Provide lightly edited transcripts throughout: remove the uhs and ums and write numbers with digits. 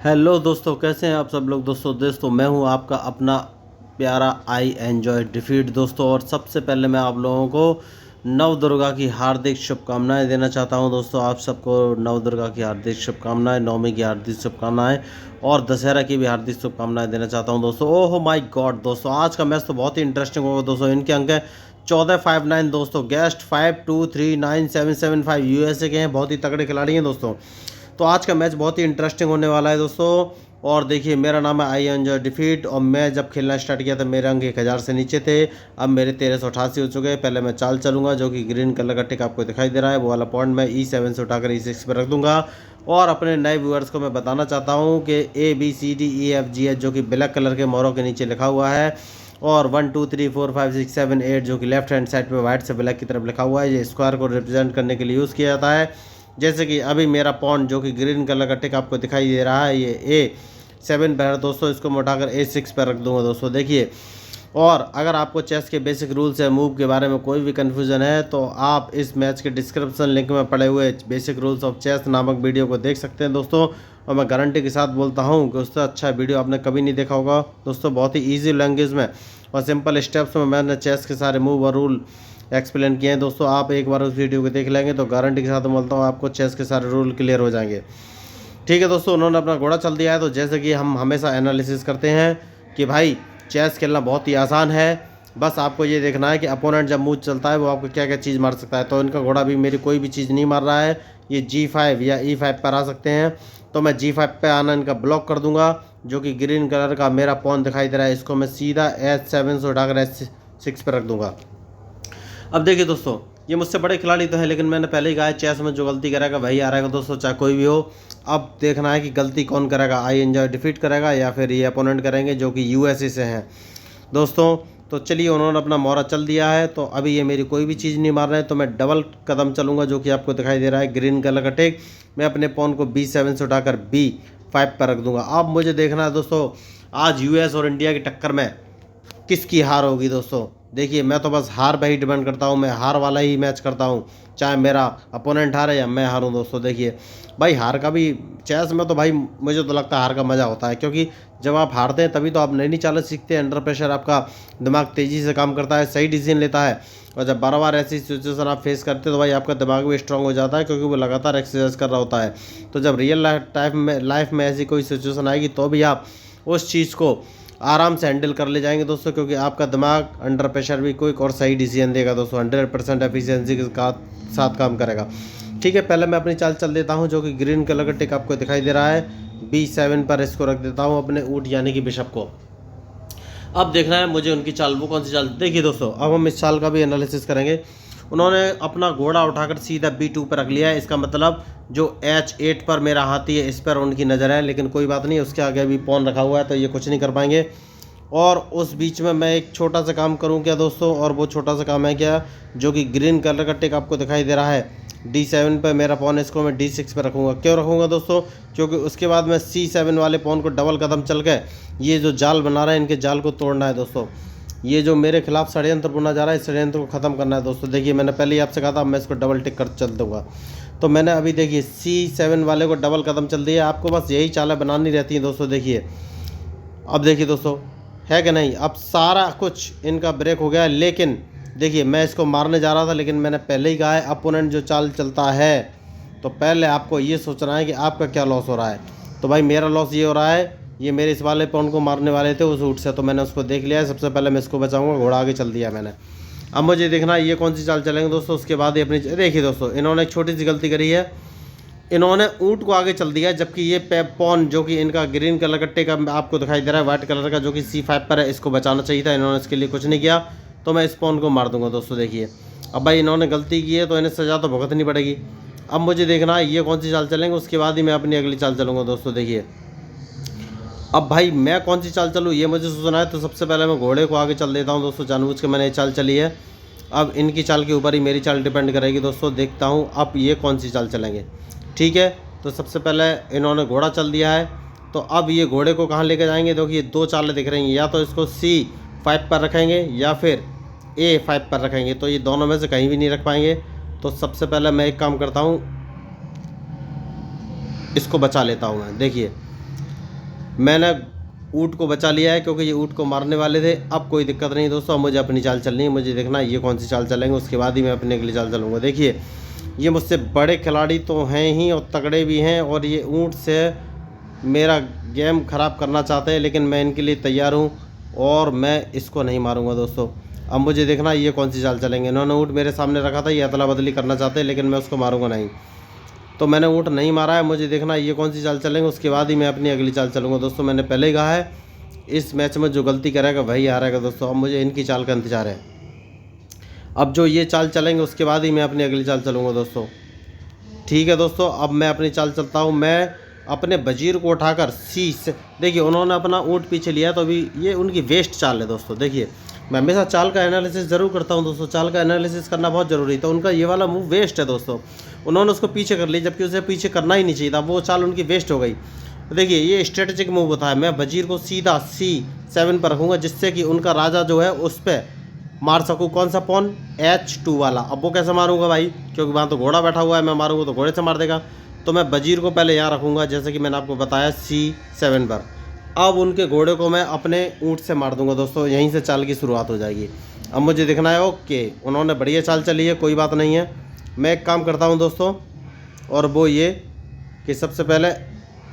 Hello दोस्तों, कैसे हैं आप सब लोग। दोस्तों मैं हूं आपका अपना प्यारा आई एन्जॉय डिफीट दोस्तों। और सबसे पहले मैं आप लोगों को नव दुर्गा की हार्दिक शुभकामनाएं देना चाहता हूं दोस्तों। आप सबको नव दुर्गा की हार्दिक शुभकामनाएं, नवमी की हार्दिक शुभकामनाएं और दशहरा की भी हार्दिक शुभकामनाएं देना चाहता हूं दोस्तों। ओह माय गॉड दोस्तों, आज का मैच तो बहुत ही इंटरेस्टिंग होगा दोस्तों। इनके अंक है 14-5-9 दोस्तों। गेस्ट 5-2-3-9-7-7-5 यूएसए के हैं, बहुत ही तगड़े खिलाड़ी हैं दोस्तों। तो आज का मैच बहुत ही इंटरेस्टिंग होने वाला है दोस्तों। और देखिए, मेरा नाम है आई एन्जॉय डिफीट और मैं जब खेलना स्टार्ट किया था मेरे अंक 1000 से नीचे थे। अब मेरे 1388 हो चुके हैं। पहले मैं चाल चलूंगा जो कि ग्रीन कलर का टिक आपको दिखाई दे रहा है, वो वाला पॉइंट मैं E7 से उठाकर E6 पर रख दूंगा। और अपने नए व्यूअर्स को मैं बताना चाहता हूँ कि ABCDEFGH जो कि ब्लैक कलर के मोरों के नीचे लिखा हुआ है, और 1 2 3 4 5 6 7 8 जो कि लेफ्ट हैंड साइड पे वाइट से ब्लैक की तरफ लिखा हुआ है, ये स्क्वायर को रिप्रेजेंट करने के लिए यूज़ किया जाता है। जैसे कि अभी मेरा पॉइंट जो कि ग्रीन कलर का टिक आपको दिखाई दे रहा है, ये A7 पर है दोस्तों। इसको मैं उठाकर A6 पर रख दूंगा दोस्तों। देखिए, और अगर आपको चेस के बेसिक रूल्स या मूव के बारे में कोई भी कन्फ्यूजन है तो आप इस मैच के डिस्क्रिप्शन लिंक में पड़े हुए बेसिक रूल्स ऑफ चेस नामक वीडियो को देख सकते हैं दोस्तों। और मैं गारंटी के साथ बोलता हूं कि उससे अच्छा वीडियो आपने कभी नहीं देखा होगा दोस्तों। बहुत ही ईजी लैंग्वेज में और सिंपल स्टेप्स में मैंने चेस के सारे मूव और रूल एक्सप्लेन किए हैं दोस्तों। आप एक बार उस वीडियो को देख लेंगे तो गारंटी के साथ बोलता हूँ आपको चेस के सारे रूल क्लियर हो जाएंगे। ठीक है दोस्तों, उन्होंने अपना घोड़ा चल दिया है। तो जैसे कि हम हमेशा एनालिसिस करते हैं कि भाई चेस खेलना बहुत ही आसान है, बस आपको ये देखना है कि अपोनेंट जब मूव चलता है वो आपको क्या क्या चीज़ मार सकता है। तो इनका घोड़ा भी मेरी कोई भी चीज़ नहीं मार रहा है, ये G5 या E5 पर आ सकते हैं। तो मैं G5 पे आना इनका ब्लॉक कर दूंगा, जो कि ग्रीन कलर का मेरा पॉन दिखाई दे रहा है, इसको मैं सीधा H7 से उठाकर H6 पर रख दूंगा। अब देखिए दोस्तों, ये मुझसे बड़े खिलाड़ी तो हैं, लेकिन मैंने पहले ही कहा है चेस में जो गलती करेगा वही आ रहेगा दोस्तों, चाहे कोई भी हो। अब देखना है कि गलती कौन करेगा, आई एन्जॉय डिफीट करेगा या फिर ये अपोनेंट करेंगे जो कि USA से हैं दोस्तों। तो चलिए, उन्होंने अपना मोहरा चल दिया है, तो अभी ये मेरी कोई भी चीज़ नहीं मार रहे हैं। तो मैं डबल कदम चलूंगा जो कि आपको दिखाई दे रहा है ग्रीन कलर का टेक। मैं अपने पॉन को B7 से उठाकर B5 पर रख दूंगा। अब मुझे देखना है दोस्तों, आज US और इंडिया की टक्कर में किसकी हार होगी दोस्तों। देखिए, मैं तो बस हार पर ही डिपेंड करता हूँ, मैं हार वाला ही मैच करता हूँ, चाहे मेरा अपोनेंट हारे या मैं हारूँ दोस्तों। देखिए भाई, हार का भी चेस में तो भाई मुझे तो लगता है हार का मज़ा होता है, क्योंकि जब आप हारते हैं तभी तो आप नई नई चालें सीखते हैं। अंडर प्रेशर आपका दिमाग तेज़ी से काम करता है, सही डिसीजन लेता है। और जब बार बार ऐसी सिचुएशन आप फेस करते हैं तो भाई आपका दिमाग भी स्ट्रांग हो जाता है, क्योंकि वो लगातार एक्सरसाइज कर रहा होता है। तो जब रियल लाइफ में ऐसी कोई सिचुएशन आएगी तो भी आप उस चीज़ को आराम से हैंडल कर ले जाएंगे दोस्तों, क्योंकि आपका दिमाग अंडर प्रेशर भी क्विक और सही डिसीजन देगा दोस्तों, 100% एफिशिएंसी के साथ काम करेगा। ठीक है, पहले मैं अपनी चाल चल देता हूं जो कि ग्रीन कलर का टिक आपको दिखाई दे रहा है, B7 पर इसको रख देता हूं, अपने ऊँट यानी कि बिशप को। अब देखना है मुझे उनकी चाल, वो कौन सी चाल। देखिए दोस्तों, अब हम इस चाल का भी एनालिसिस करेंगे। उन्होंने अपना घोड़ा उठाकर सीधा B2 पर रख लिया है, इसका मतलब जो H8 पर मेरा हाथी है इस पर उनकी नज़र है, लेकिन कोई बात नहीं, उसके आगे भी पॉन रखा हुआ है तो ये कुछ नहीं कर पाएंगे। और उस बीच में मैं एक छोटा सा काम करूं क्या दोस्तों, और वो छोटा सा काम है क्या, जो कि ग्रीन कलर का टिक आपको दिखाई दे रहा है D7 पर मेरा पॉन, इसको मैं D6 पर रखूँगा। क्यों रखूँगा दोस्तों, क्योंकि उसके बाद मैं C7 वाले पॉन को डबल कदम चल के ये जो जाल बना रहा है इनके जाल को तोड़ना है दोस्तों। ये जो मेरे खिलाफ षड्यंत्र बुना जा रहा है, इस षड्यंत्र को ख़त्म करना है दोस्तों। देखिए, मैंने पहले ही आपसे कहा था मैं इसको डबल टिक कर चल दूँगा। तो मैंने अभी देखिए C7 वाले को डबल कदम चल दिया। आपको बस यही चालें बनानी रहती हैं दोस्तों। देखिए, अब देखिए दोस्तों, है कि नहीं, अब सारा कुछ इनका ब्रेक हो गया। लेकिन देखिए, मैं इसको मारने जा रहा था, लेकिन मैंने पहले ही कहा है अपोनेंट जो चाल चलता है तो पहले आपको ये सोचना है कि आपका क्या लॉस हो रहा है। तो भाई मेरा लॉस ये हो रहा है, ये मेरे इस वाले पॉन को मारने वाले थे उस रूट से, तो मैंने उसको देख लिया है। सबसे पहले मैं इसको बचाऊंगा, घोड़ा आगे चल दिया मैंने। अब मुझे देखना है ये कौन सी चाल चलेंगे दोस्तों, उसके बाद ही अपनी। देखिए दोस्तों, इन्होंने एक छोटी सी गलती करी है, इन्होंने ऊँट को आगे चल दिया, जबकि ये पॉन जो कि इनका ग्रीन कलर का टिक आपको दिखाई दे रहा है वाइट कलर का जो कि C5 पर है, इसको बचाना चाहिए था। इन्होंने इसके लिए कुछ नहीं किया, तो मैं इस पॉन को मार दूंगा दोस्तों। देखिए, अब भाई इन्होंने गलती की है तो इन्हें सज़ा तो भुगतनी पड़ेगी। अब मुझे देखना है ये कौन सी चाल चलेंगे, उसके बाद ही मैं अपनी अगली चाल चलूँगा दोस्तों। देखिए, अब भाई मैं कौन सी चाल चलूँ ये मुझे सोचना है। तो सबसे पहले मैं घोड़े को आगे चल देता हूँ दोस्तों, जानबूझ के मैंने ये चाल चली है। अब इनकी चाल के ऊपर ही मेरी चाल डिपेंड करेगी दोस्तों। देखता हूँ अब ये कौन सी चाल चलेंगे। ठीक है, तो सबसे पहले इन्होंने घोड़ा चल दिया है, तो अब ये घोड़े को कहाँ लेकर जाएंगे। देखिए, दो चालें दिख रही हैं, या तो इसको C5 पर रखेंगे या फिर A5 पर रखेंगे, तो ये दोनों में से कहीं भी नहीं रख पाएंगे। तो सबसे पहले मैं एक काम करता हूँ, इसको बचा लेता हूँ मैं। देखिए, मैंने ऊँट को बचा लिया है क्योंकि ये ऊँट को मारने वाले थे। अब कोई दिक्कत नहीं दोस्तों, अब मुझे अपनी चाल चलनी है। मुझे देखना है ये कौन सी चाल चलेंगे, उसके बाद ही मैं अपनी अगली चाल चलूँगा। देखिए ये मुझसे बड़े खिलाड़ी तो हैं ही और तगड़े भी हैं, और ये ऊँट से मेरा गेम ख़राब करना चाहते हैं, लेकिन मैं इनके लिए तैयार हूँ और मैं इसको नहीं मारूंगा दोस्तों। अब मुझे देखना ये कौन सी चाल चलेंगे। इन्होंने ऊँट मेरे सामने रखा था, ये अदला बदली करना चाहते हैं, लेकिन मैं उसको मारूंगा नहीं। तो मैंने ऊँट नहीं मारा है। मुझे देखना ये कौन सी चाल चलेंगे, उसके बाद ही मैं अपनी अगली चाल चलूँगा दोस्तों। मैंने पहले ही कहा है इस मैच में जो गलती करेगा वही हारेगा दोस्तों। अब मुझे इनकी चाल का इंतजार है। अब जो ये चाल चलेंगे उसके बाद ही मैं अपनी अगली चाल चलूँगा दोस्तों। ठीक है दोस्तों, अब मैं अपनी चाल चलता हूँ। मैं अपने वजीर को उठाकर सी से, देखिए उन्होंने अपना ऊँट पीछे लिया, तो अभी ये उनकी वेस्ट चाल है दोस्तों। देखिए मैं हमेशा चाल का एनालिसिस ज़रूर करता हूँ दोस्तों, चाल का एनालिसिस करना बहुत ज़रूरी। तो उनका ये वाला मूव वेस्ट है दोस्तों, उन्होंने उसको पीछे कर लिया, जबकि उसे पीछे करना ही नहीं चाहिए था। वो चाल उनकी वेस्ट हो गई। तो देखिए ये स्ट्रेटेजिक मूव होता है। मैं वजीर को सीधा C7 पर रखूँगा, जिससे कि उनका राजा जो है उस पर मार सकूँ। कौन सा पॉन, H2 वाला। अब वो कैसे मारूंगा भाई, क्योंकि वहाँ तो घोड़ा बैठा हुआ है, मैं मारूंगा तो घोड़े से मार देगा। तो मैं वजीर को पहले यहाँ रखूँगा, जैसे कि मैंने आपको बताया C7 पर। अब उनके घोड़े को मैं अपने ऊँट से मार दूंगा दोस्तों, यहीं से चाल की शुरुआत हो जाएगी। अब मुझे देखना है, ओके उन्होंने बढ़िया चाल चली है, कोई बात नहीं है। मैं एक काम करता हूँ दोस्तों, और वो ये कि सबसे पहले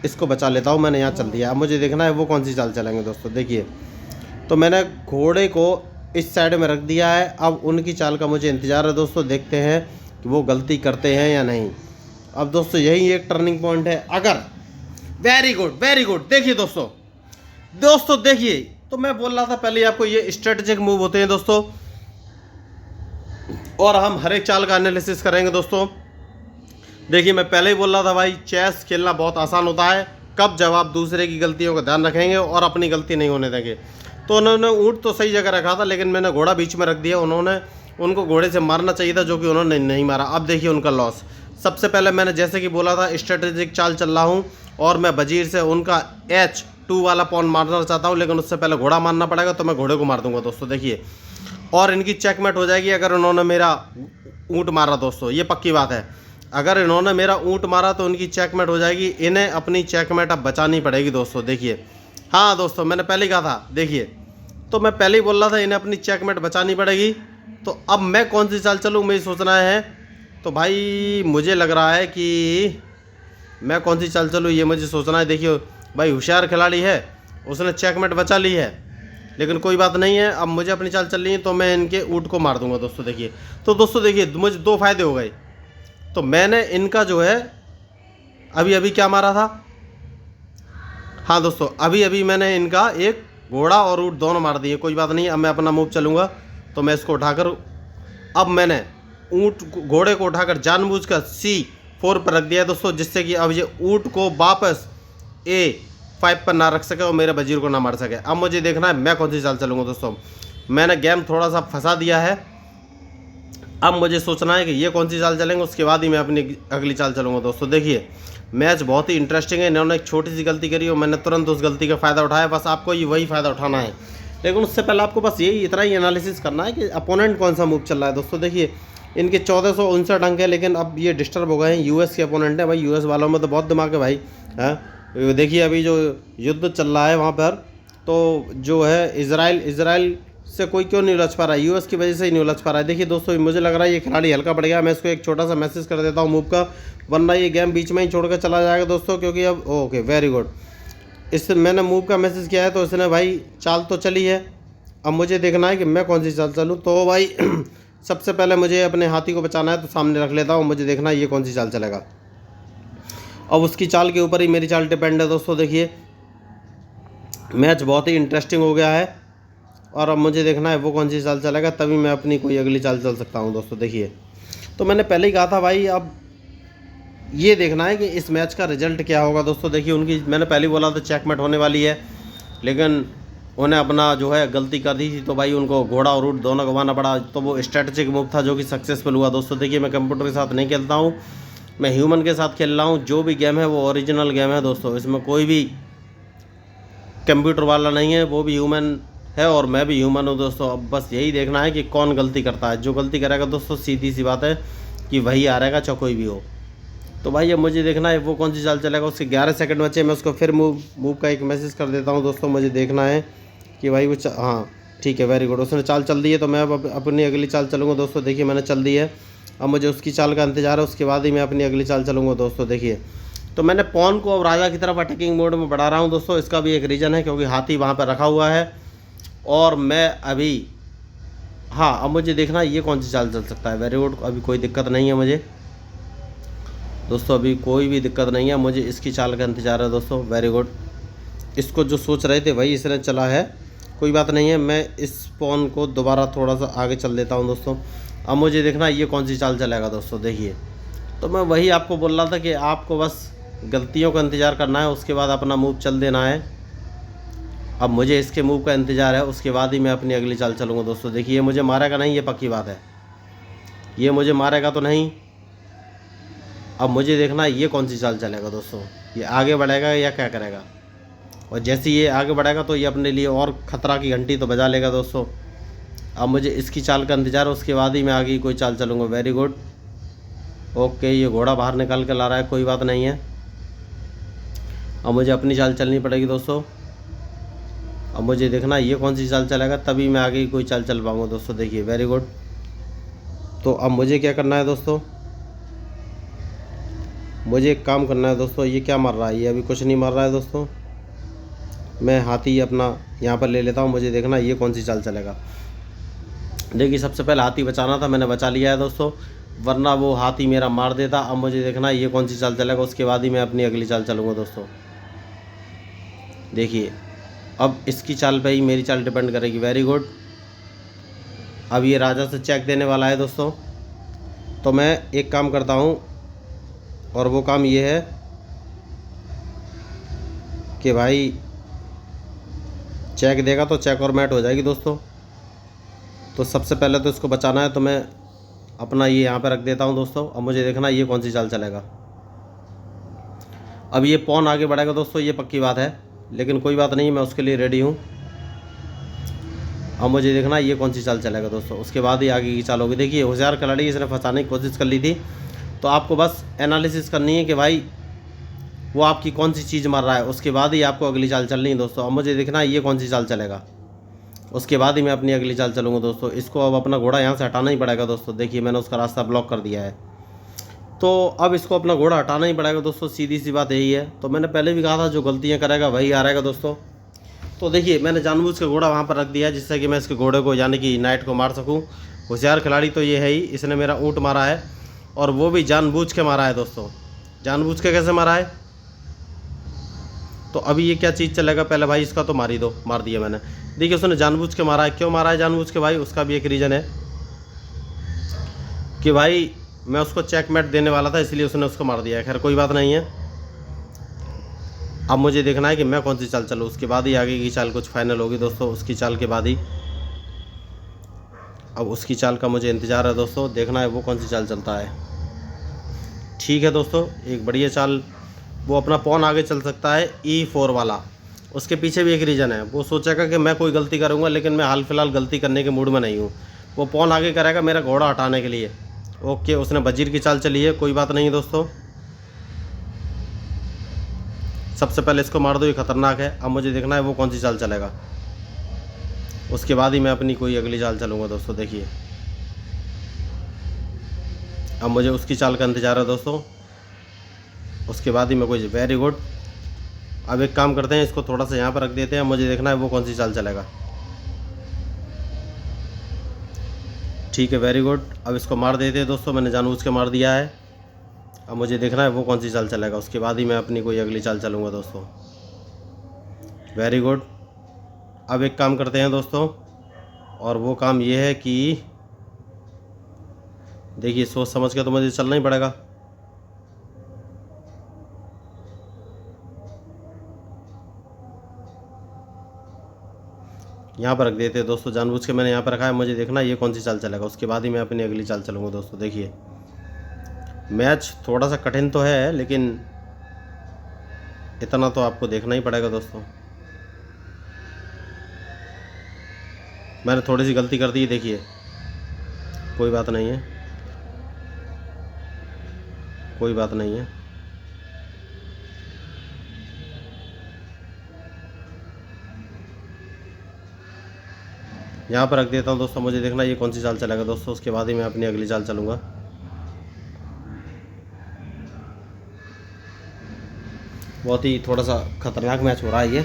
इसको बचा लेता हूँ। मैंने यहाँ चल दिया। अब मुझे देखना है वो कौन सी चाल चलेंगे दोस्तों। देखिए तो मैंने घोड़े को इस साइड में रख दिया है। अब उनकी चाल का मुझे इंतज़ार है दोस्तों, देखते हैं कि वो गलती करते हैं या नहीं। अब दोस्तों यही एक टर्निंग पॉइंट है। अगर वेरी गुड वेरी गुड, देखिए दोस्तों देखिए, तो मैं बोल रहा था पहले आपको, ये स्ट्रेटेजिक मूव होते हैं दोस्तों, और हम हर एक चाल का एनालिसिस करेंगे दोस्तों। देखिए मैं पहले ही बोल रहा था भाई, चेस खेलना बहुत आसान होता है कब जब आप दूसरे की गलतियों का ध्यान रखेंगे और अपनी गलती नहीं होने देंगे। तो उन्होंने ऊँट तो सही जगह रखा था, लेकिन मैंने घोड़ा बीच में रख दिया। उन्होंने उनको घोड़े से मारना चाहिए था, जो कि उन्होंने नहीं मारा। अब देखिए उनका लॉस। सबसे पहले मैंने जैसे कि बोला था स्ट्रेटेजिक चाल चल रहा हूँ, और मैं वजीर से उनका H2 वाला पॉन मारना चाहता हूँ, लेकिन उससे पहले घोड़ा मारना पड़ेगा, तो मैं घोड़े को मार दूंगा दोस्तों। देखिए और इनकी चेकमेट हो जाएगी अगर उन्होंने मेरा ऊँट मारा दोस्तों, ये पक्की बात है। अगर इन्होंने मेरा ऊँट मारा तो उनकी चेकमेट हो जाएगी। इन्हें अपनी चेकमेट अब बचानी पड़ेगी दोस्तों। देखिए हाँ दोस्तों, मैंने पहले ही कहा था। देखिए तो मैं पहले ही बोल रहा था इन्हें अपनी चेकमेट बचानी पड़ेगी। तो अब मैं कौन सी चाल चलूँ, मुझे सोचना है। तो भाई मुझे लग रहा है कि मैं कौन सी चाल चलूँ, ये मुझे सोचना है। देखिए भाई होशियार खिलाड़ी है, उसने चेकमेट बचा ली है, लेकिन कोई बात नहीं है। अब मुझे अपनी चाल चलनी है, तो मैं इनके ऊँट को मार दूंगा दोस्तों। देखिए तो दोस्तों देखिए मुझे दो फायदे हो गए। तो मैंने इनका जो है अभी अभी क्या मारा था, हाँ दोस्तों अभी अभी मैंने इनका एक घोड़ा और ऊँट दोनों मार दिए। कोई बात नहीं, अब मैं अपना मूव चलूँगा। तो मैं इसको उठाकर, अब मैंने घोड़े को उठाकर जानबूझकर C4 पर रख दिया दोस्तों, जिससे कि अब ये ऊँट को वापस A5 पर ना रख सके और मेरे वजीर को ना मार सके। अब मुझे देखना है मैं कौन सी चाल चलूँगा दोस्तों। मैंने गेम थोड़ा सा फंसा दिया है। अब मुझे सोचना है कि ये कौन सी चाल चलेंगे, उसके बाद ही मैं अपनी अगली चाल चलूँगा दोस्तों। देखिए मैच बहुत ही इंटरेस्टिंग है। इन्होंने एक छोटी सी गलती करी और मैंने तुरंत उस गलती का फ़ायदा उठाया। बस आपको ये वही फ़ायदा उठाना है, लेकिन उससे पहले आपको बस यही इतना ही एनालिसिस करना है कि अपोनेंट कौन सा मूव चल रहा है दोस्तों। देखिए इनके 1459 अंक है, लेकिन अब ये डिस्टर्ब हो गए हैं। यूएस के अपोनेंट है भाई, यूएस वालों में तो बहुत दिमाग है भाई। हाँ देखिए अभी जो युद्ध चल रहा है वहाँ पर, तो जो है इजराइल से कोई क्यों नहीं उलझ पा रहा है, यूएस की वजह से ही नहीं उलझ पा रहा है। देखिए दोस्तों मुझे लग रहा है ये खिलाड़ी हल्का पड़ गया। मैं इसको एक छोटा सा मैसेज कर देता हूँ मूव का, वरना ये गेम बीच में ही छोड़ कर चला जाएगा दोस्तों। क्योंकि अब ओके वेरी गुड, इससे मैंने मूव का मैसेज किया है, तो इसने भाई चाल तो चली है। अब मुझे देखना है कि मैं कौन सी चाल चलूँ। तो भाई सबसे पहले मुझे अपने हाथी को बचाना है, तो सामने रख लेता हूँ। मुझे देखना है ये कौन सी चाल चलेगा। अब उसकी चाल के ऊपर ही मेरी चाल डिपेंड है दोस्तों। देखिए मैच बहुत ही इंटरेस्टिंग हो गया है, और अब मुझे देखना है वो कौन सी चाल चलेगा, तभी मैं अपनी कोई अगली चाल चल सकता हूँ दोस्तों। देखिए तो मैंने पहले ही कहा था भाई, अब ये देखना है कि इस मैच का रिजल्ट क्या होगा दोस्तों। देखिए उनकी, मैंने पहले बोला था चेकमेट होने वाली है, लेकिन उन्हें अपना जो है गलती कर दी थी, तो भाई उनको घोड़ा और ऊँट दोनों गंवाना पड़ा। तो वो स्ट्रेटेजिक मूव था जो कि सक्सेसफुल हुआ दोस्तों। देखिए मैं कंप्यूटर के साथ नहीं खेलता हूँ, मैं ह्यूमन के साथ खेल रहा हूँ। जो भी गेम है वो ओरिजिनल गेम है दोस्तों, इसमें कोई भी कंप्यूटर वाला नहीं है, वो भी ह्यूमन है और मैं भी ह्यूमन हूँ दोस्तों। अब बस यही देखना है कि कौन गलती करता है। जो गलती करेगा दोस्तों, सीधी सी बात है कि वही हारेगा, चाहे कोई भी हो। तो भाई अब मुझे देखना है वो कौन सी चाल चलेगा। उसके 11 सेकंड बचे, मैं उसको फिर मूव का एक मैसेज कर देता हूँ दोस्तों। मुझे देखना है कि भाई वो हाँ ठीक है, वेरी गुड, उसने चाल चल दी है। तो मैं अब अपनी अगली चाल चलूँगा दोस्तों। देखिए मैंने चल दी है, अब मुझे उसकी चाल का इंतजार है, उसके बाद ही मैं अपनी अगली चाल चलूँगा दोस्तों। देखिए तो मैंने पॉन को अब राजा की तरफ अटैकिंग मोड में बढ़ा रहा हूँ दोस्तों। इसका भी एक रीज़न है, क्योंकि हाथी वहाँ पर रखा हुआ है और मैं अभी, हाँ अब मुझे देखना है ये कौन सी चाल चल सकता है। वेरी गुड, अभी कोई दिक्कत नहीं है मुझे दोस्तों, अभी कोई भी दिक्कत नहीं है, मुझे इसकी चाल का इंतज़ार है दोस्तों। वेरी गुड, इसको जो सोच रहे थे वही इसने चला है, कोई बात नहीं है। मैं इस पॉन को दोबारा थोड़ा सा आगे चल देता हूँ दोस्तों। अब मुझे देखना है ये कौन सी चाल चलेगा दोस्तों। देखिए तो मैं वही आपको बोल रहा था कि आपको बस गलतियों का इंतज़ार करना है, उसके बाद अपना मूव चल देना है। अब मुझे इसके मूव का इंतज़ार है, उसके बाद ही मैं अपनी अगली चाल चलूँगा दोस्तों। देखिए ये मुझे मारेगा नहीं, ये पक्की बात है, ये मुझे मारेगा तो नहीं। अब मुझे देखना है ये कौन सी चाल चलेगा दोस्तों, ये आगे बढ़ेगा या क्या करेगा। और जैसे ये आगे बढ़ेगा तो ये अपने लिए और ख़तरा की घंटी तो बजा लेगा दोस्तों। अब मुझे इसकी चाल का इंतज़ार है, उसके बाद ही मैं आगे कोई चाल चलूँगा। वेरी गुड, ओके, ये घोड़ा बाहर निकाल के ला रहा है, कोई बात नहीं है। अब मुझे अपनी चाल चलनी पड़ेगी दोस्तों। अब मुझे देखना है ये कौन सी चाल चलेगा, तभी मैं आगे कोई चाल चल पाऊँगा दोस्तों। देखिए वेरी गुड, तो अब मुझे क्या करना है दोस्तों, मुझे एक काम करना है दोस्तों। ये क्या मर रहा है, ये अभी कुछ नहीं मर रहा है दोस्तों। मैं हाथी अपना यहाँ पर ले लेता हूँ, मुझे देखना है ये कौन सी चाल चलेगा। देखिए सबसे पहले हाथी बचाना था, मैंने बचा लिया है दोस्तों, वरना वो हाथी मेरा मार देता। अब मुझे देखना है ये कौन सी चाल चलेगा, उसके बाद ही मैं अपनी अगली चाल चलूँगा दोस्तों। देखिए अब इसकी चाल पे ही मेरी चाल डिपेंड करेगी। वेरी गुड, अब ये राजा से चेक देने वाला है दोस्तों। तो मैं एक काम करता हूँ, और वो काम ये है कि भाई चेक देगा तो चेक और मैट हो जाएगी दोस्तों। तो सबसे पहले तो इसको बचाना है, तो मैं अपना ये यहाँ पे रख देता हूँ दोस्तों। अब मुझे देखना है ये कौन सी चाल चलेगा। अब ये पॉन आगे बढ़ेगा दोस्तों, ये पक्की बात है, लेकिन कोई बात नहीं, मैं उसके लिए रेडी हूँ। अब मुझे देखना है ये कौन सी चाल चलेगा दोस्तों, उसके बाद ही आगे की चाल होगी। देखिए होशियार खिलाड़ी, इसने फंसाने की कोशिश कर ली थी, तो आपको बस एनालिसिस करनी है कि भाई वो आपकी कौन सी चीज़ मार रहा है, उसके बाद ही आपको अगली चाल चलनी है दोस्तों। अब मुझे देखना है ये कौन सी चाल चलेगा, उसके बाद ही मैं अपनी अगली चाल चलूँगा दोस्तों। इसको अब अपना घोड़ा यहाँ से हटाना ही पड़ेगा दोस्तों। देखिए मैंने उसका रास्ता ब्लॉक कर दिया है, तो अब इसको अपना घोड़ा हटाना ही पड़ेगा दोस्तों, सीधी सी बात यही है। तो मैंने पहले भी कहा था जो गलतियाँ करेगा वही हारेगा दोस्तों। तो देखिए मैंने जानबूझ के घोड़ा वहाँ पर रख दिया है, जिससे कि मैं इसके घोड़े को यानी कि नाइट को मार सकूँ। होशियार खिलाड़ी तो ये है ही, इसने मेरा ऊँट मारा है, और वो भी जानबूझ के मारा है दोस्तों। जानबूझ के कैसे मारा है, तो अभी ये क्या चीज़ चलेगा, पहले भाई इसका तो मार ही दो। मार दिया मैंने। देखिए उसने जानबूझ के मारा है, क्यों मारा है जानबूझ के भाई, उसका भी एक रीज़न है कि भाई मैं उसको चेकमेट देने वाला था, इसलिए उसने उसको मार दिया है। खैर कोई बात नहीं है। अब मुझे देखना है कि मैं कौन सी चाल चलूँ, उसके बाद ही आगे की चाल कुछ फाइनल होगी दोस्तों, उसकी चाल के बाद ही। अब उसकी चाल का मुझे इंतज़ार है दोस्तों, देखना है वो कौन सी चाल चलता है। ठीक है दोस्तों, एक बढ़िया चाल, वो अपना पॉन आगे चल सकता है E4 वाला। उसके पीछे भी एक रीज़न है, वो सोचेगा कि मैं कोई गलती करूँगा, लेकिन मैं हाल फिलहाल गलती करने के मूड में नहीं हूँ। वो पॉन आगे करेगा मेरा घोड़ा हटाने के लिए। ओके, उसने वजीर की चाल चली है, कोई बात नहीं दोस्तों। सबसे पहले इसको मार दो, ये खतरनाक है। अब मुझे देखना है वो कौन सी चाल चलेगा, उसके बाद ही मैं अपनी कोई अगली चाल चलूँगा दोस्तों। देखिए अब मुझे उसकी चाल का इंतज़ार है दोस्तों, उसके बाद ही मैं कोई। वेरी गुड, अब एक काम करते हैं, इसको थोड़ा सा यहाँ पर रख देते हैं। मुझे देखना है वो कौन सी चाल चलेगा। ठीक है, वेरी गुड, अब इसको मार देते हैं दोस्तों, मैंने जानबूझ के मार दिया है। अब मुझे देखना है वो कौन सी चाल चलेगा, उसके बाद ही मैं अपनी कोई अगली चाल चलूँगा दोस्तों। वेरी गुड, अब एक काम करते हैं दोस्तों, और वो काम ये है कि देखिए सोच समझ के तो मुझे चलना ही पड़ेगा। यहाँ पर रख देते हैं दोस्तों, जानबूझ के मैंने यहाँ पर रखा है। मुझे देखना है ये कौन सी चाल चलेगा, उसके बाद ही मैं अपनी अगली चाल चलूँगा दोस्तों। देखिए मैच थोड़ा सा कठिन तो है, लेकिन इतना तो आपको देखना ही पड़ेगा दोस्तों। मैंने थोड़ी सी गलती कर दी, देखिए कोई बात नहीं है, कोई बात नहीं है। यहाँ पर रख देता हूँ दोस्तों, मुझे देखना ये कौन सी चाल चलेगा दोस्तों, उसके बाद ही मैं अपनी अगली चाल चलूँगा। बहुत ही थोड़ा सा खतरनाक मैच हो रहा है ये,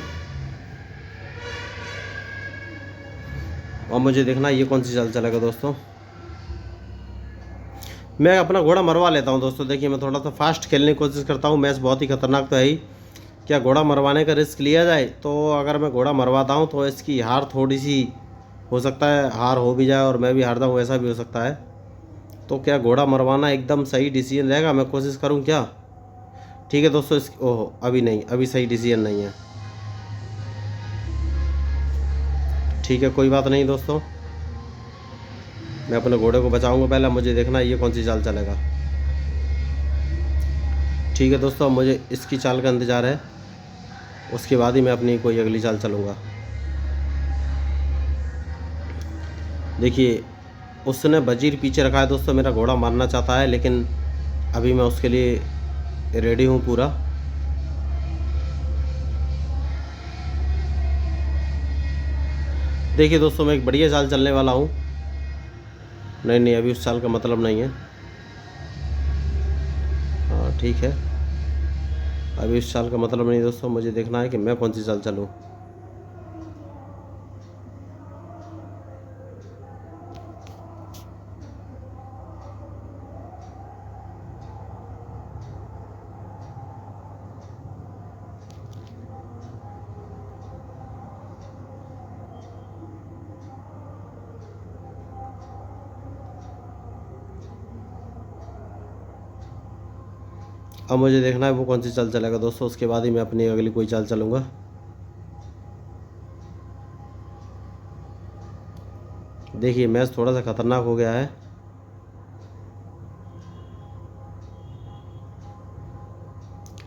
और मुझे देखना ये कौन सी चाल चलेगा दोस्तों। मैं अपना घोड़ा मरवा लेता हूँ दोस्तों। देखिए मैं थोड़ा सा फास्ट खेलने की कोशिश करता हूँ, मैच बहुत ही खतरनाक तो है ही। क्या घोड़ा मरवाने का रिस्क लिया जाए? तो अगर मैं घोड़ा मरवाता हूँ तो इसकी हार थोड़ी सी हो सकता है, हार हो भी जाए और मैं भी हार जाऊँ, ऐसा भी हो सकता है। तो क्या घोड़ा मरवाना एकदम सही डिसीजन रहेगा? मैं कोशिश करूँ क्या? ठीक है दोस्तों, इस ओहो अभी नहीं, अभी सही डिसीजन नहीं है। ठीक है कोई बात नहीं दोस्तों, मैं अपने घोड़े को बचाऊंगा पहले। मुझे देखना ये कौन सी चाल चलेगा। ठीक है दोस्तों, मुझे इसकी चाल का इंतज़ार है, उसके बाद ही मैं अपनी कोई अगली चाल चलूँगा। देखिए उसने वजीर पीछे रखा है दोस्तों, मेरा घोड़ा मारना चाहता है, लेकिन अभी मैं उसके लिए रेडी हूँ पूरा। देखिए दोस्तों मैं एक बढ़िया चाल चलने वाला हूँ। नहीं नहीं, अभी उस चाल का मतलब नहीं है। हाँ ठीक है, अभी उस चाल का मतलब नहीं दोस्तों, मुझे देखना है कि मैं कौन सी चाल चलूँ। अब मुझे देखना है वो कौन सी चाल चलेगा दोस्तों, उसके बाद ही मैं अपनी अगली कोई चाल चलूँगा। देखिए मैच थोड़ा सा खतरनाक हो गया है,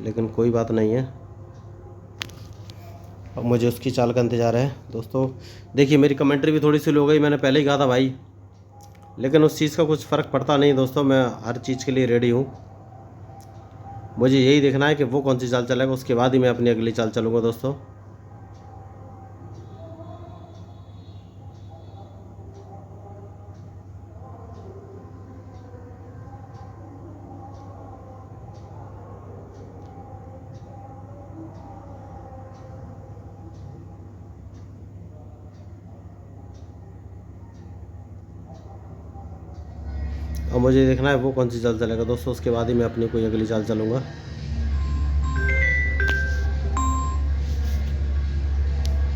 लेकिन कोई बात नहीं है। अब मुझे उसकी चाल का इंतज़ार है दोस्तों। देखिए मेरी कमेंट्री भी थोड़ी सी लो गई, मैंने पहले ही कहा था भाई, लेकिन उस चीज़ का कुछ फ़र्क पड़ता नहीं दोस्तों, मैं हर चीज़ के लिए रेडी हूँ। मुझे यही देखना है कि वो कौन सी चाल चलेगा, उसके बाद ही मैं अपनी अगली चाल चलूँगा दोस्तों। अब मुझे देखना है वो कौन सी चाल चलेगा दोस्तों, उसके बाद ही मैं अपनी कोई अगली चाल चलूँगा।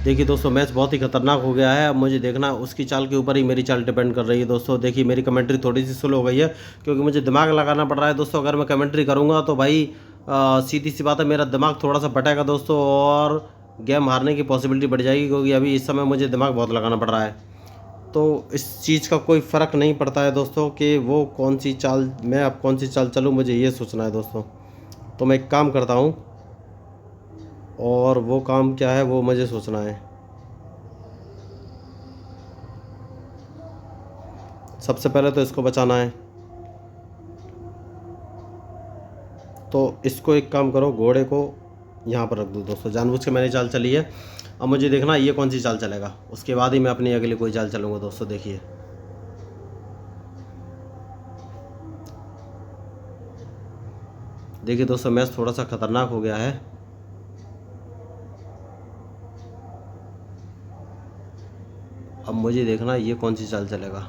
देखिए दोस्तों मैच बहुत ही खतरनाक हो गया है। अब मुझे देखना उसकी चाल के ऊपर ही मेरी चाल डिपेंड कर रही है दोस्तों। देखिए मेरी कमेंट्री थोड़ी सी स्लो हो गई है, क्योंकि मुझे दिमाग लगाना पड़ रहा है दोस्तों। अगर मैं कमेंट्री करूँगा तो भाई सीधी सी बात है, मेरा दिमाग थोड़ा सा भटेगा दोस्तों, और गेम हारने की पॉसिबिलिटी बढ़ जाएगी, क्योंकि अभी इस समय मुझे दिमाग बहुत लगाना पड़ रहा है। तो इस चीज़ का कोई फ़र्क नहीं पड़ता है दोस्तों कि वो कौन सी चाल, मैं अब कौन सी चाल चलूँ, मुझे ये सोचना है दोस्तों। तो मैं एक काम करता हूँ, और वो काम क्या है वो मुझे सोचना है। सबसे पहले तो इसको बचाना है, तो इसको एक काम करो, घोड़े को यहाँ पर रख दो दोस्तों। जानबूझ के मैंने चाल चली है। अब मुझे देखना ये कौन सी चाल चलेगा, उसके बाद ही मैं अपनी अगली कोई चाल चलूँगा दोस्तों। देखिए देखिए दोस्तों मैच थोड़ा सा खतरनाक हो गया है। अब मुझे देखना ये कौन सी चाल चलेगा।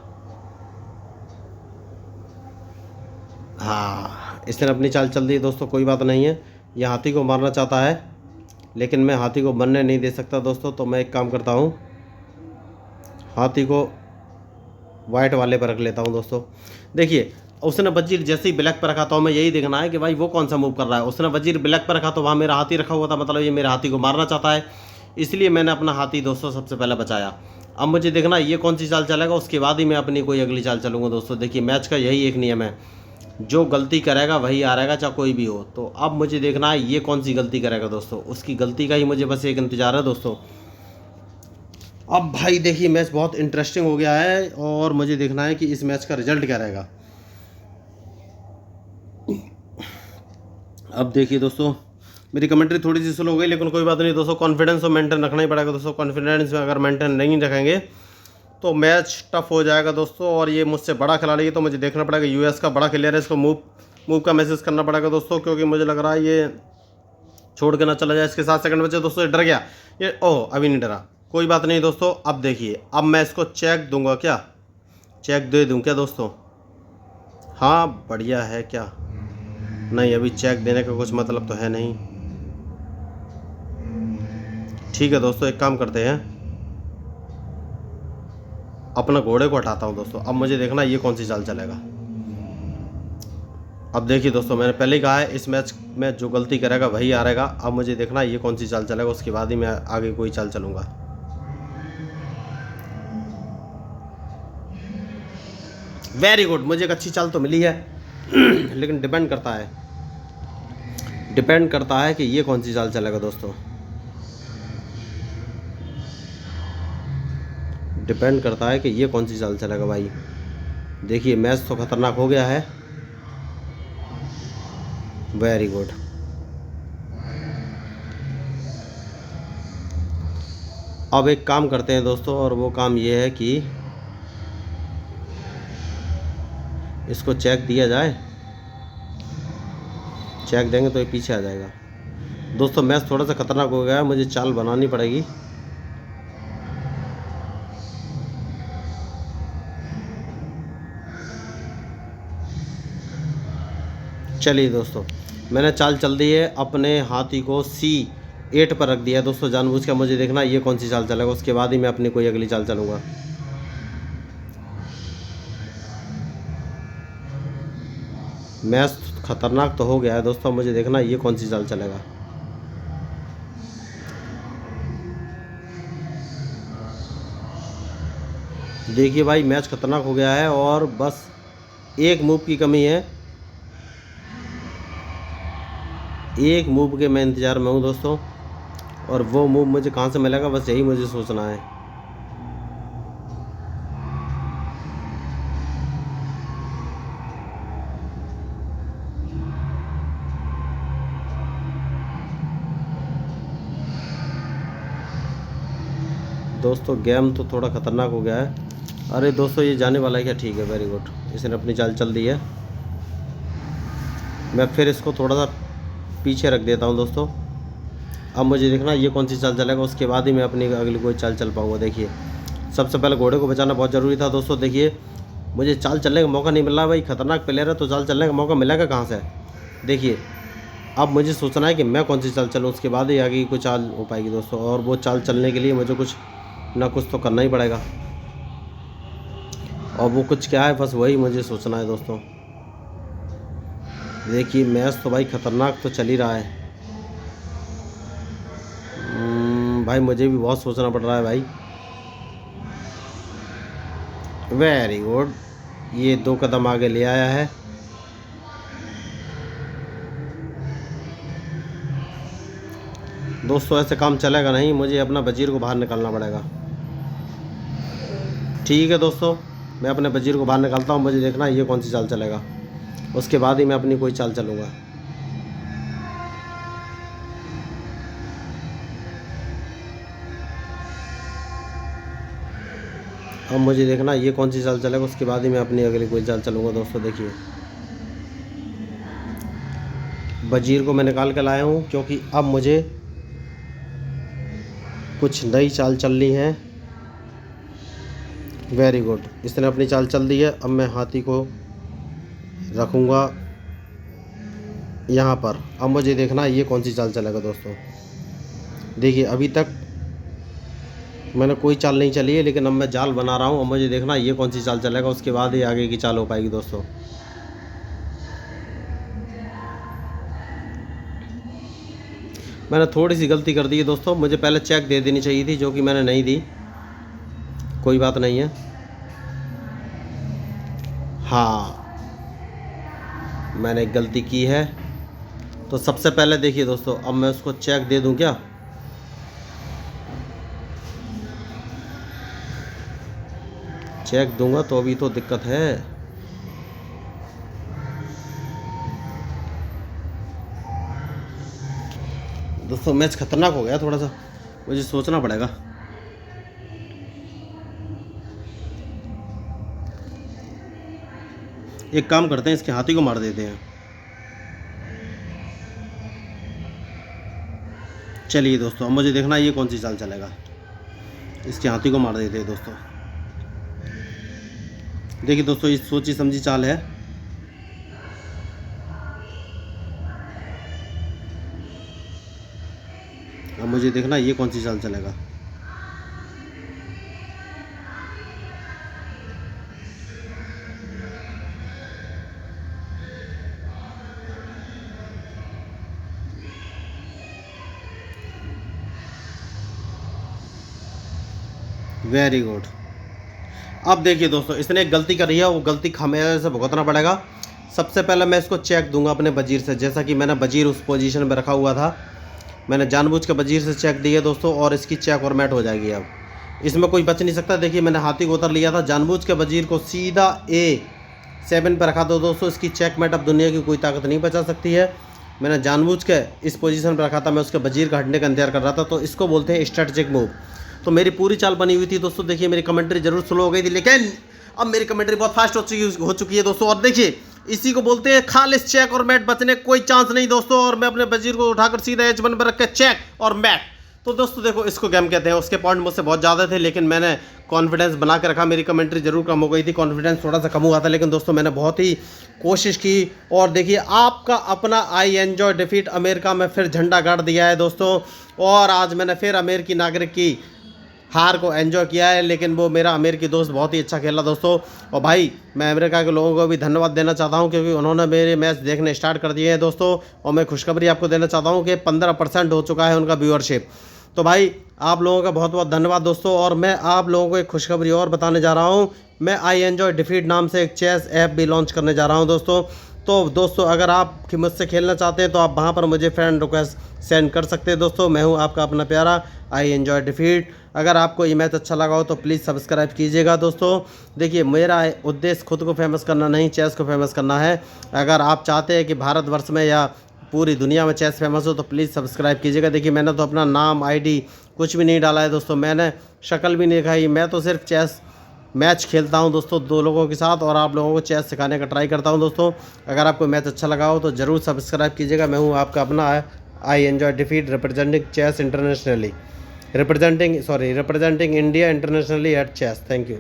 हाँ इसने अपनी चाल चल दी दोस्तों, कोई बात नहीं है। ये हाथी को मारना चाहता है, लेकिन मैं हाथी को बनने नहीं दे सकता दोस्तों। तो मैं एक काम करता हूँ, हाथी को वाइट वाले पर रख लेता हूँ दोस्तों। देखिए उसने वजीर जैसे ही ब्लैक पर रखा, तो हमें यही देखना है कि भाई वो कौन सा मूव कर रहा है। उसने वजीर ब्लैक पर रखा तो वहाँ मेरा हाथी रखा हुआ था, मतलब ये मेरे हाथी को मारना चाहता है, इसलिए मैंने अपना हाथी दोस्तों सबसे पहले बचाया। अब मुझे देखना ये कौन सी चाल चलेगा, उसके बाद ही मैं अपनी कोई अगली चाल चलूँगा दोस्तों। देखिए मैच का यही एक नियम है, जो गलती करेगा वही हारेगा, चाहे कोई भी हो। तो अब मुझे देखना है ये कौन सी गलती करेगा दोस्तों, उसकी गलती का ही मुझे बस एक इंतज़ार है दोस्तों। अब भाई देखिए मैच बहुत इंटरेस्टिंग हो गया है, और मुझे देखना है कि इस मैच का रिजल्ट क्या रहेगा। अब देखिए दोस्तों, मेरी कमेंट्री थोड़ी सी स्लो हो गई, लेकिन कोई बात नहीं दोस्तों, कॉन्फिडेंस तो मेंटेन रखना ही पड़ेगा दोस्तों। कॉन्फिडेंस अगर मेंटेन नहीं रखेंगे तो मैच टफ हो जाएगा दोस्तों। और ये मुझसे बड़ा खिलाड़ी है तो मुझे देखना पड़ेगा, यूएस का बड़ा प्लेयर है, इसको मूव का मैसेज करना पड़ेगा दोस्तों, क्योंकि मुझे लग रहा है ये छोड़ के ना चला जाए। इसके 7 सेकंड बचे दोस्तों, ये डर गया ये, ओह अभी नहीं डरा, कोई बात नहीं दोस्तों। अब देखिए, अब मैं इसको चेक दूंगा क्या, चेक दे दूं क्या दोस्तों? हाँ बढ़िया है क्या? नहीं, अभी चेक देने का कुछ मतलब तो है नहीं। ठीक है दोस्तों, एक काम करते हैं, अपना घोड़े को हटाता हूँ दोस्तों। अब मुझे देखना ये कौन सी चाल चलेगा। अब देखिए दोस्तों, मैंने पहले ही कहा है इस मैच में जो गलती करेगा वही हारेगा। अब मुझे देखना ये कौन सी चाल चलेगा, उसके बाद ही मैं आगे कोई चाल चलूँगा। वेरी गुड, मुझे एक अच्छी चाल तो मिली है लेकिन डिपेंड करता है कि ये कौन सी चाल चलेगा दोस्तों। डिपेंड करता है कि ये कौन सी चाल चलेगा भाई। देखिए मैच तो खतरनाक हो गया है। Very good. अब एक काम करते हैं दोस्तों, और वो काम ये है कि इसको चेक दिया जाए। चेक देंगे तो ये पीछे आ जाएगा दोस्तों। मैच थोड़ा सा खतरनाक हो गया है, मुझे चाल बनानी पड़ेगी। चलिए दोस्तों, मैंने चाल चल दी है, अपने हाथी को C8 पर रख दिया है दोस्तों जानबूझ के। मुझे देखना ये कौन सी चाल चलेगा, उसके बाद ही मैं अपनी कोई अगली चाल चलूँगा। मैच खतरनाक तो हो गया है दोस्तों, मुझे देखना ये कौन सी चाल चलेगा। देखिए भाई, मैच खतरनाक हो गया है और बस एक मूव की कमी है। एक मूव के मैं इंतज़ार में हूँ दोस्तों, और वो मूव मुझे कहाँ से मिलेगा, बस यही मुझे सोचना है। दोस्तों गेम तो थोड़ा ख़तरनाक हो गया है। अरे दोस्तों, ये जाने वाला है क्या? ठीक है, वेरी गुड, इसने अपनी चाल चल दी है। मैं फिर इसको थोड़ा सा पीछे रख देता हूँ दोस्तों। अब मुझे देखना ये कौन सी चाल चलेगा, उसके बाद ही मैं अपनी अगली कोई चाल चल पाऊँगा। देखिए, सबसे पहले घोड़े को बचाना बहुत ज़रूरी था दोस्तों। देखिए, मुझे चाल चलने का मौका नहीं मिल रहा भाई। खतरनाक प्लेयर है तो चाल चलने का मौका मिलेगा कहाँ से? देखिए, अब मुझे सोचना है कि मैं कौन सी चाल चलूँ, उसके बाद ही आगे की कोई चाल हो पाएगी दोस्तों। और वो चाल चलने के लिए मुझे कुछ ना कुछ तो करना ही पड़ेगा, और वो कुछ क्या है, बस वही मुझे सोचना है दोस्तों। देखिए, मैच तो भाई ख़तरनाक तो चल ही रहा है। भाई मुझे भी बहुत सोचना पड़ रहा है भाई। वेरी गुड, ये 2 कदम आगे ले आया है। दोस्तों ऐसे काम चलेगा नहीं, मुझे अपना वजीर को बाहर निकालना पड़ेगा। ठीक है दोस्तों, मैं अपने वजीर को बाहर निकालता हूँ। मुझे देखना ये कौन सी चाल चलेगा, उसके बाद ही मैं अपनी कोई चाल चलूँगा। अब मुझे देखना ये कौन सी चाल चलेगा, उसके बाद ही मैं अपनी अगली कोई चाल चलूँगा दोस्तों। देखिए, वजीर को मैं निकाल के लाया हूँ, क्योंकि अब मुझे कुछ नई चाल चलनी है। वेरी गुड, इसने अपनी चाल चल दी है। अब मैं हाथी को रखूँगा यहाँ पर। अब मुझे देखना ये कौन सी चाल चलेगा दोस्तों। देखिए, अभी तक मैंने कोई चाल नहीं चली है, लेकिन अब मैं जाल बना रहा हूँ। अब मुझे देखना ये कौन सी चाल चलेगा, उसके बाद ही आगे की चाल हो पाएगी दोस्तों। मैंने थोड़ी सी गलती कर दी है दोस्तों, मुझे पहले चेक दे देनी चाहिए थी, जो कि मैंने नहीं दी। कोई बात नहीं है। हाँ, मैंने एक गलती की है। तो सबसे पहले देखिए दोस्तों, अब मैं उसको चेक दे दूं क्या? चेक दूंगा तो अभी तो दिक्कत है। दोस्तों मैच खतरनाक हो गया, थोड़ा सा मुझे सोचना पड़ेगा। एक काम करते हैं, इसके हाथी को मार देते हैं। चलिए दोस्तों, अब मुझे देखना ये कौन सी चाल चलेगा। इसके हाथी को मार देते हैं दोस्तों। देखिए दोस्तों, ये सोची समझी चाल है। अब मुझे देखना ये कौन सी चाल चलेगा। Very good. अब देखिए दोस्तों, इसने एक गलती करी है, वो गलती हमें से भुगतना पड़ेगा। सबसे पहले मैं इसको चेक दूंगा अपने वजीर से, जैसा कि मैंने वजीर उस पोजीशन पे रखा हुआ था। मैंने जानबूझ के वजीर से चेक दिए दोस्तों, और इसकी चेक और मैट हो जाएगी। अब इसमें कोई बच नहीं सकता। देखिए मैंने हाथी को उतर लिया था, जानबूझ के वजीर को सीधा A7 पर रखा था दोस्तों। इसकी चेक मैट अब दुनिया की कोई ताकत नहीं बचा सकती है। मैंने जानबूझ के इस पोजीशन पर रखा था, मैं उसके वजीर का हटने का इंतजार कर रहा था। तो इसको बोलते हैं स्ट्रेटजिक मूव। तो मेरी पूरी चाल बनी हुई थी दोस्तों। देखिए मेरी कमेंट्री जरूर स्लो हो गई थी, लेकिन अब मेरी कमेंट्री बहुत फास्ट हो चुकी है दोस्तों। और देखिए इसी को बोलते हैं खालिस चेक और मैट, बचने कोई चांस नहीं दोस्तों। और मैं अपने वजीर को उठाकर सीधा H1 पर रख के चेक और मैट। तो दोस्तों देखो, इसको गेम कहते हैं। उसके पॉइंट मुझसे बहुत ज़्यादा थे, लेकिन मैंने कॉन्फिडेंस बना के रखा। मेरी कमेंट्री जरूर कम हो गई थी, कॉन्फिडेंस थोड़ा सा कम हुआ था, लेकिन दोस्तों मैंने बहुत ही कोशिश की। और देखिए आपका अपना आई एंजॉय डिफीट अमेरिका में फिर झंडा गाड़ दिया है दोस्तों। और आज मैंने फिर अमेरिकी नागरिक की हार को एंजॉय किया है, लेकिन वो मेरा अमेरिकी दोस्त बहुत ही अच्छा खेला दोस्तों। और भाई मैं अमेरिका के लोगों को भी धन्यवाद देना चाहता हूं, क्योंकि उन्होंने मेरे मैच देखने स्टार्ट कर दिए हैं दोस्तों। और मैं खुशखबरी आपको देना चाहता हूं कि 15% हो चुका है उनका व्यूअरशिप। तो भाई आप लोगों का बहुत बहुत धन्यवाद दोस्तों। और मैं आप लोगों को एक खुशखबरी और बताने जा रहा हूँ। मैं आई एंजॉय डिफीट नाम से एक चेस ऐप भी लॉन्च करने जा रहा हूँ दोस्तों। तो दोस्तों अगर आप मुझसे खेलना चाहते हैं तो आप वहाँ पर मुझे फ्रेंड रिक्वेस्ट सेंड कर सकते हैं दोस्तों। मैं हूँ आपका अपना प्यारा आई एंजॉय डिफीट। अगर आपको ये मैच अच्छा लगा हो तो प्लीज़ सब्सक्राइब कीजिएगा दोस्तों। देखिए मेरा उद्देश्य खुद को फेमस करना नहीं, चेस को फेमस करना है। अगर आप चाहते हैं कि भारतवर्ष में या पूरी दुनिया में चेस फेमस हो तो प्लीज़ सब्सक्राइब कीजिएगा। देखिए मैंने तो अपना नाम ID कुछ भी नहीं डाला है दोस्तों, मैंने शक्ल भी नहीं दिखाई। मैं तो सिर्फ चेस मैच खेलता हूं दोस्तों 2 लोगों के साथ, और आप लोगों को चेस सिखाने का ट्राई करता हूं दोस्तों। अगर आपको मैच अच्छा लगा हो तो ज़रूर सब्सक्राइब कीजिएगा। मैं हूं आपका अपना I enjoy defeat, representing chess internationally, representing India internationally at chess. Thank you.